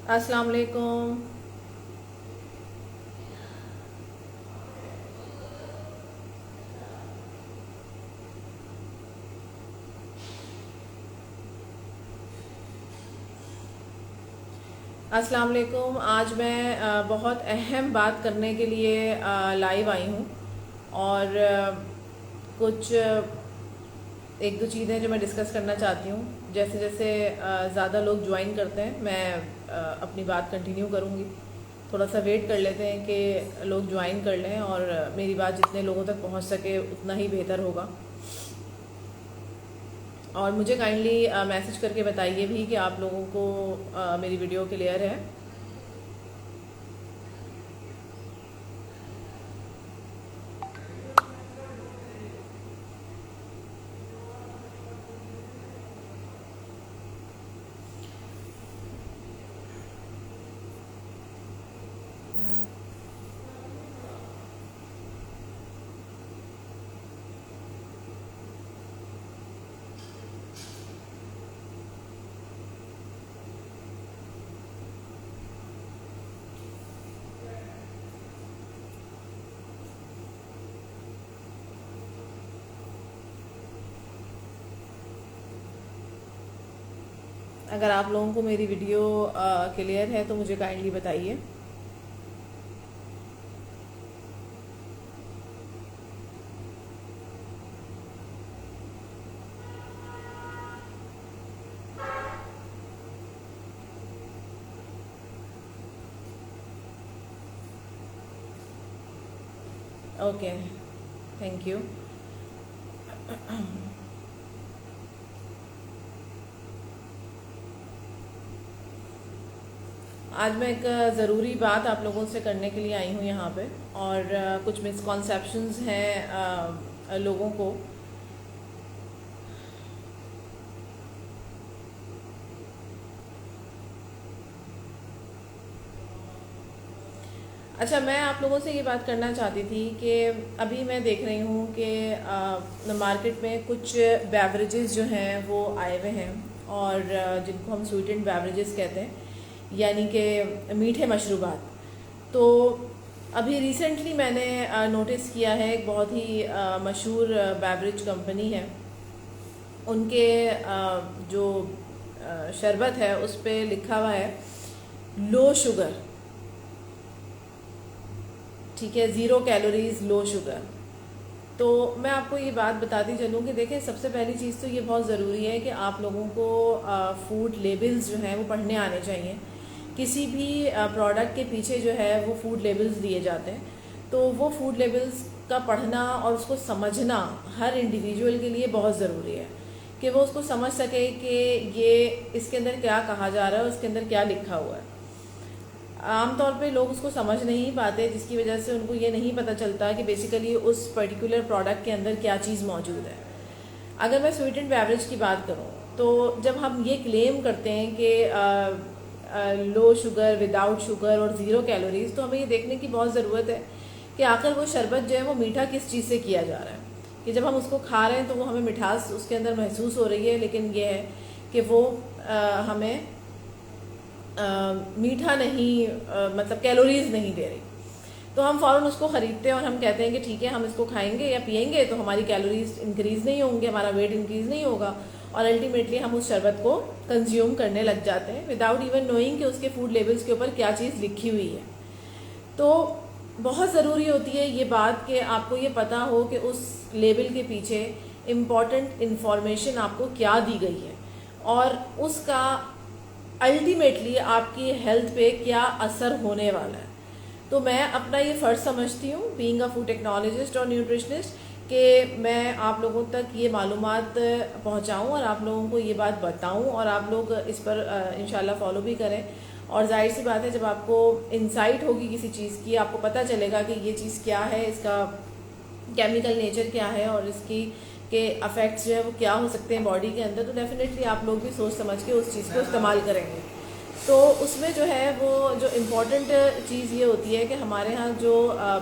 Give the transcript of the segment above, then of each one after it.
अस्सलाम वालेकुम। अस्सलाम वालेकुम। आज मैं बहुत अहम बात करने के लिए लाइव आई हूँ और कुछ एक दो चीज़ें जो मैं डिस्कस करना चाहती हूँ। जैसे जैसे ज़्यादा लोग ज्वाइन करते हैं मैं अपनी बात कंटिन्यू करूँगी। थोड़ा सा वेट कर लेते हैं कि लोग ज्वाइन कर लें और मेरी बात जितने लोगों तक पहुँच सके उतना ही बेहतर होगा। और मुझे काइंडली मैसेज करके बताइए भी कि आप लोगों को मेरी वीडियो क्लियर है। अगर आप लोगों को मेरी वीडियो क्लियर है तो मुझे काइंडली बताइए। Okay, thank you. आज मैं एक ज़रूरी बात आप लोगों से करने के लिए आई हूँ यहाँ पे। और कुछ मिसकॉन्सेप्शंस हैं लोगों को। अच्छा, मैं आप लोगों से ये बात करना चाहती थी कि अभी मैं देख रही हूँ कि मार्केट में कुछ बेवरेजेस जो हैं वो आए हुए हैं और जिनको हम स्वीटेंड बेवरेजेस कहते हैं, यानी कि मीठे मशरूबात। तो अभी रिसेंटली मैंने नोटिस किया है, एक बहुत ही मशहूर बेवरेज कंपनी है, उनके जो शरबत है उस पर लिखा हुआ है लो शुगर। ठीक है, ज़ीरो कैलोरीज लो शुगर। तो मैं आपको ये बात बताती चलूँ कि देखें, सबसे पहली चीज़ तो ये बहुत ज़रूरी है कि आप लोगों को फूड लेबल्स जो हैं वो पढ़ने आने चाहिए। किसी भी प्रोडक्ट के पीछे जो है वो फूड लेबल्स दिए जाते हैं, तो वो फूड लेबल्स का पढ़ना और उसको समझना हर इंडिविजुअल के लिए बहुत ज़रूरी है कि वो उसको समझ सके कि ये इसके अंदर क्या कहा जा रहा है और उसके अंदर क्या लिखा हुआ है। आमतौर पे लोग उसको समझ नहीं पाते, जिसकी वजह से उनको ये नहीं पता चलता कि बेसिकली उस पर्टिकुलर प्रोडक्ट के अंदर क्या चीज़ मौजूद है। अगर मैं स्वीट एंड बेवरेज की बात करूँ तो जब हम ये क्लेम करते हैं कि लो शुगर, विदाउट शुगर और ज़ीरो कैलोरीज, तो हमें ये देखने की बहुत ज़रूरत है कि आखिर वो शरबत जो है वो मीठा किस चीज़ से किया जा रहा है। कि जब हम उसको खा रहे हैं तो वो हमें मिठास उसके अंदर महसूस हो रही है, लेकिन ये है कि वो हमें मीठा नहीं, मतलब कैलोरीज नहीं दे रही। तो हम फ़ौरन उसको ख़रीदते हैं और हम कहते हैं कि ठीक है, हम इसको खाएंगे या पियेंगे तो हमारी कैलोरीज इंक्रीज़ नहीं होंगे, हमारा वेट इंक्रीज़ नहीं होगा, और अल्टीमेटली हम उस शरबत को कंज्यूम करने लग जाते हैं विदाउट इवन नोइंग कि उसके फूड लेबल्स के ऊपर क्या चीज़ लिखी हुई है। तो बहुत ज़रूरी होती है ये बात कि आपको ये पता हो कि उस लेबल के पीछे इम्पॉर्टेंट इन्फॉर्मेशन आपको क्या दी गई है और उसका अल्टीमेटली आपकी हेल्थ पे क्या असर होने वाला है। तो मैं अपना ये फ़र्ज़ समझती हूँ बीइंग अ फूड टेक्नोलॉजिस्ट और न्यूट्रिशनिस्ट कि मैं आप लोगों तक ये मालूमात पहुँचाऊँ और आप लोगों को ये बात बताऊँ और आप लोग इस पर इंशाल्लाह फॉलो भी करें। और जाहिर सी बात है, जब आपको इंसाइट होगी किसी चीज़ की, आपको पता चलेगा कि ये चीज़ क्या है, इसका केमिकल नेचर क्या है और इसकी के अफेक्ट्स जो है वो क्या हो सकते हैं बॉडी के अंदर, तो डेफिनेटली आप लोग भी सोच समझ के उस चीज़ को इस्तेमाल करेंगे। तो उसमें जो है वो जो इम्पॉर्टेंट चीज़ ये होती है कि हमारे यहाँ जो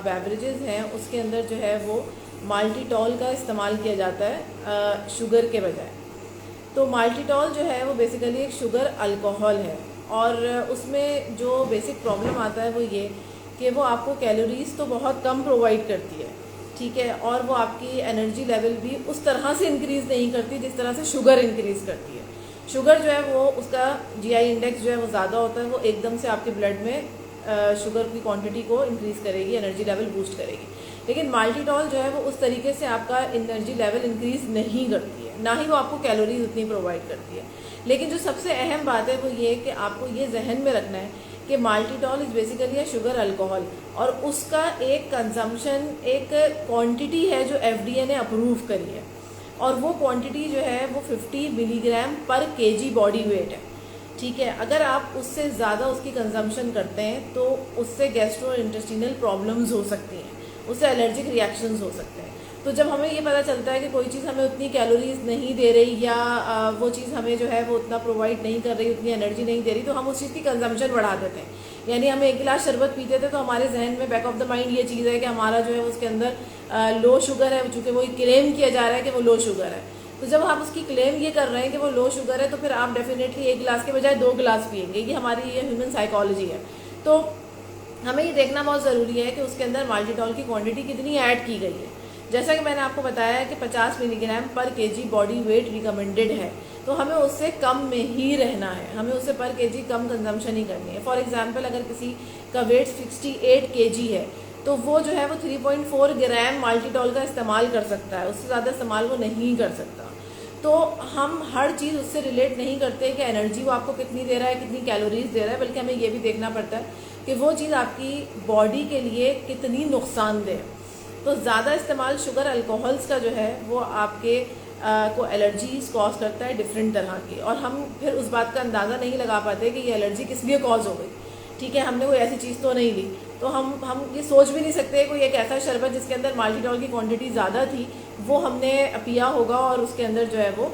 बेवरेजेस हैं उसके अंदर जो है वो माल्टीटॉल का इस्तेमाल किया जाता है शुगर के बजाय। तो माल्टीटॉल जो है वो बेसिकली एक शुगर अल्कोहल है और उसमें जो बेसिक प्रॉब्लम आता है वो ये कि वो आपको कैलोरीज तो बहुत कम प्रोवाइड करती है, ठीक है, और वो आपकी एनर्जी लेवल भी उस तरह से इंक्रीज़ नहीं करती जिस तरह से शुगर इंक्रीज़ करती है। शुगर जो है वो उसका जीआई इंडेक्स जो है वो ज़्यादा होता है, वो एकदम से आपके ब्लड में शुगर की क्वांटिटी को इंक्रीज़ करेगी, एनर्जी लेवल बूस्ट करेगी। लेकिन माल्टीटॉल जो है वो उस तरीके से आपका एनर्जी लेवल इंक्रीज़ नहीं करती है, ना ही वो आपको कैलोरीज उतनी प्रोवाइड करती है। लेकिन जो सबसे अहम बात है वो ये कि आपको ये जहन में रखना है कि maltitol is basically a sugar alcohol, और उसका एक कंजम्पशन, एक क्वांटिटी है जो एफडीए ने अप्रूव करी है, और वो क्वांटिटी जो है वो 50 मिलीग्राम पर केजी बॉडी वेट है, ठीक है। अगर आप उससे ज़्यादा उसकी कंजम्पशन करते हैं तो उससे गैस्ट्रो इंटेस्टिनल प्रॉब्लम्स हो सकती हैं, उससे एलर्जिक रिएक्शंस हो सकते हैं। तो जब हमें ये पता चलता है कि कोई चीज़ हमें उतनी कैलोरीज नहीं दे रही या वो चीज़ हमें जो है वो उतना प्रोवाइड नहीं कर रही, उतनी एनर्जी नहीं दे रही, तो हम उस चीज़ की कंजम्पशन बढ़ा देते हैं। यानी हम एक गिलास शरबत पीते थे तो हमारे जहन में बैक ऑफ द माइंड ये चीज़ है कि हमारा जो है उसके अंदर लो शुगर है, चूँकि वो क्लेम किया जा रहा है कि वो लो शुगर है। तो जब आप उसकी क्लेम ये कर रहे हैं कि वो लो शुगर है, तो फिर आप डेफिनेटली एक गिलास के बजाय 2 गिलास पिएंगे। ये हमारी ये ह्यूमन साइकोलॉजी है। तो हमें ये देखना बहुत ज़रूरी है कि उसके अंदर माल्टीटॉल की क्वांटिटी कितनी ऐड की गई है। जैसा कि मैंने आपको बताया कि 50 मिलीग्राम पर केजी बॉडी वेट रिकमेंडेड है, तो हमें उससे कम में ही रहना है, हमें उससे पर केजी कम कंजम्पशन ही करनी है। फॉर एग्जांपल अगर किसी का वेट 68 केजी है तो वो जो है वो 3.4 ग्राम माल्टीटॉल का इस्तेमाल कर सकता है, उससे ज़्यादा इस्तेमाल वो नहीं कर सकता। तो हम हर चीज़ उससे रिलेट नहीं करते कि एनर्जी वो आपको कितनी दे रहा है, कितनी कैलोरीज दे रहा है, बल्कि हमें ये भी देखना पड़ता है कि वो चीज़ आपकी बॉडी के लिए कितनी नुकसानदेह है। तो ज़्यादा इस्तेमाल शुगर अल्कोहल्स का जो है वो आपके को एलर्जीज कॉज करता है डिफरेंट तरह की, और हम फिर उस बात का अंदाज़ा नहीं लगा पाते कि ये एलर्जी किस लिए कॉज हो गई, ठीक है, हमने कोई ऐसी चीज़ तो नहीं ली। तो हम ये सोच भी नहीं सकते कोई एक ऐसा शरबत जिसके अंदर माल्टीटॉल की क्वांटिटी ज़्यादा थी वो हमने पिया होगा और उसके अंदर जो है वो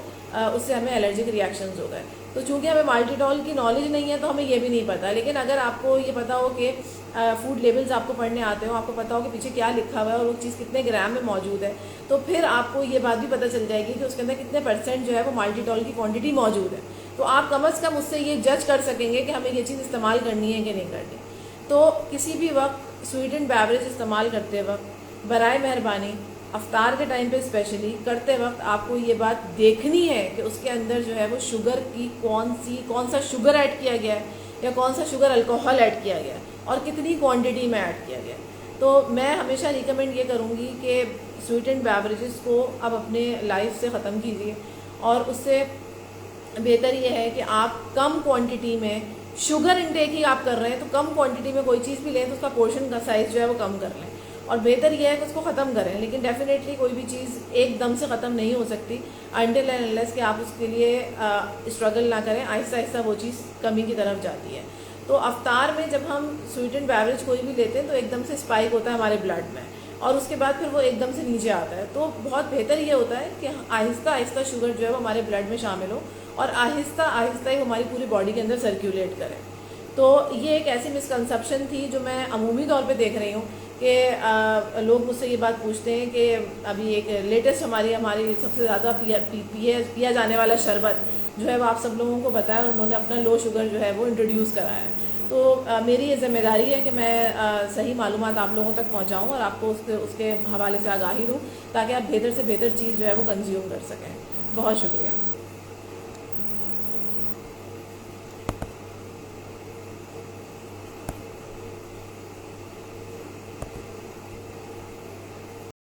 उससे हमें एलर्जिक रिएक्शंस हो गए। तो चूँकि हमें माल्टीटॉल की नॉलेज नहीं है तो हमें ये भी नहीं पता। लेकिन अगर आपको ये पता हो कि फूड लेबल्स आपको पढ़ने आते हो, आपको पता हो कि पीछे क्या लिखा हुआ है और वो चीज़ कितने ग्राम में मौजूद है, तो फिर आपको ये बात भी पता चल जाएगी कि उसके अंदर कितने % जो है वो माल्टीटॉल की क्वांटिटी मौजूद है। तो आप कम से कम उससे ये जज कर सकेंगे कि हमें ये चीज़ इस्तेमाल करनी है कि नहीं करनी। तो किसी भी वक्त स्वीट एंड बेवरेज इस्तेमाल करते वक्त बराए मेहरबानी अफ्तार के टाइम पे स्पेशली करते वक्त आपको ये बात देखनी है कि उसके अंदर जो है वो शुगर की कौन सा शुगर ऐड किया गया है या कौन सा शुगर अल्कोहल ऐड किया गया है और कितनी क्वांटिटी में ऐड किया गया है। तो मैं हमेशा रिकमेंड ये करूँगी कि स्वीट एंड बेवरेजेस को अब अपने लाइफ से ख़त्म कीजिए, और उससे बेहतर ये है कि आप कम क्वांटिटी में शुगर इनटेक ही आप कर रहे हैं तो कम क्वांटिटी में कोई चीज़ भी लें तो उसका पोर्शन का साइज़ जो है वो कम कर लें, और बेहतर यह है कि उसको ख़त्म करें। लेकिन डेफिनेटली कोई भी चीज़ एकदम से ख़त्म नहीं हो सकती अनटिल एंड अनलेस कि आप उसके लिए स्ट्रगल ना करें, आहिस्ता आहिस्ता वो चीज़ कमी की तरफ जाती है। तो अफ्तार में जब हम स्वीट एंड बेवरेज कोई भी लेते हैं तो एकदम से स्पाइक होता है हमारे ब्लड में, और उसके बाद फिर वो एकदम से नीचे आता है। तो बहुत बेहतर ये होता है कि आहिस्ता आहिस्ता शुगर जो है वो हमारे ब्लड में शामिल हो और आहिस्ता आहिस्ता ही हमारी पूरी बॉडी के अंदर सर्कुलेट करें। तो ये एक ऐसी मिसकंसेप्शन थी जो मैं अमूमी तौर पे देख रही हूँ कि लोग मुझसे ये बात पूछते हैं कि अभी एक लेटेस्ट हमारी सबसे ज़्यादा पिया जाने वाला शरबत जो है वो आप सब लोगों को बताया और उन्होंने अपना लो शुगर जो है वो इंट्रोड्यूस कराया है। तो मेरी ये जिम्मेदारी है कि मैं सही मालूमात आप लोगों तक पहुँचाऊँ और आपको उसके हवाले से आगाही दूँ ताकि आप बेहतर से बेहतर चीज़ जो है वो कंज्यूम कर सकें। बहुत शुक्रिया।